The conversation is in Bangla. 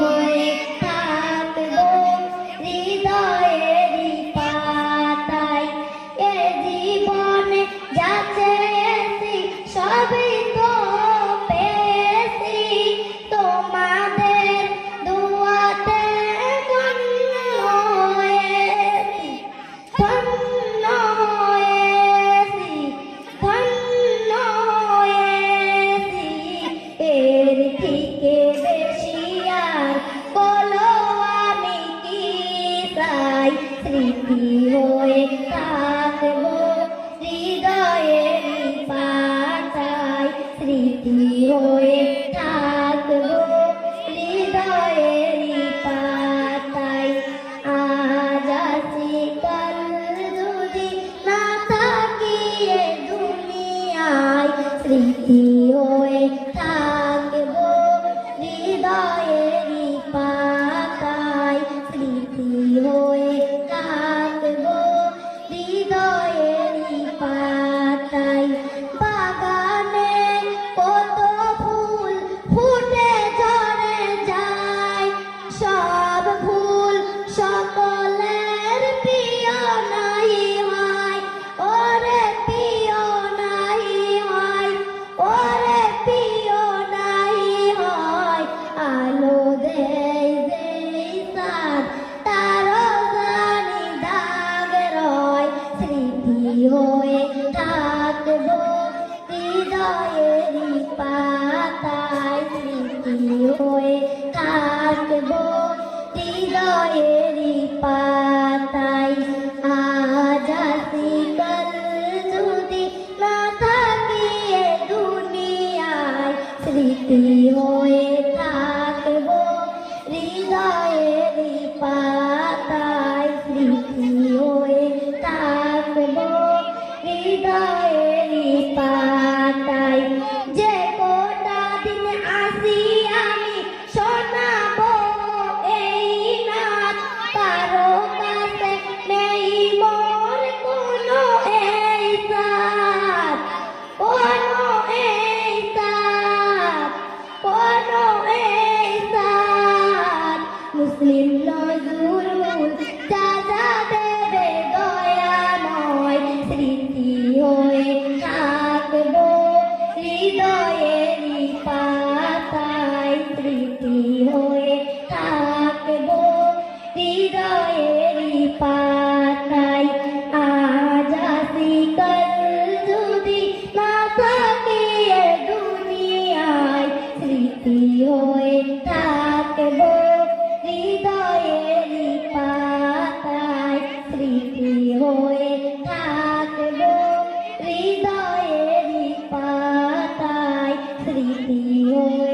হয়ে থাকবো হৃদয়েরই পাতায়। এ জীবনে যা চেয়েছি সবই তো পেয়েছি, তোমাদের দুয়াতে ধন্য হয়েছি, ধন্য হয়েছি, ধন্য হয়েছি। এর থেকে বেশি আর বলো আমি কি চাই, স্মৃতি হয়ে থাকবো হৃদয়েরই পাতায়, স্মৃতি হয়ে থাকবো হৃদয়েরই পাতায়। আজ আছি কাল যদি না থাকি এ দুনিয়ায়, স্মৃতি হয়ে থাকবো হৃদয়েরই পাতায়, স্মৃতি হয়ে থাকবো হৃদয়েরই পাতায়। বাগানে কত ফুল ফুটে ঝরে যায়, সব ফুল সকলের প্রিয় নাই হয়, ওরে প্রিয় নাই হয়, ওরে প্রিয় নাই হয়। আলো দেয় যেই চাঁদ তারও জানি দাগ রয়, স্মৃতি হয়ে থাকবো হৃদয়েরই পাতায়, স্মৃতি হয়ে থাকবো হৃদয়েরই পাতায়। আজ আছি কাল যদি না থাকি এ দুনিয়ায়, স্মৃতি হয়ে থাকবো হৃদয়েরই পাতায়, স্মৃতি হয়ে থাকবো হৃদয়েরই পাতায়। যে কটা দিন আসি আমি শোনাবো এই নাচ, কারো কাছে নেই মোর কোনো এই সাথ, কোনো এই সাথ, কোনো এই সাথ। মুসলিম নজরুল চাচা দেবে দয়াময়, স্মৃতি হয়ে থাকবো হৃদয়েরই পাতায়, স্মৃতি হয়ে থাকবো হৃদয়েরই পাতায়। আজ আছি কাল যদি না থাকি এ দুনিয়ায়, স্মৃতি হয়ে থাকবো হৃদয়েরই পাতায়, স্মৃতি হয়ে থাকবো হৃদয়েরই পাতায়, স্মৃতি হয়ে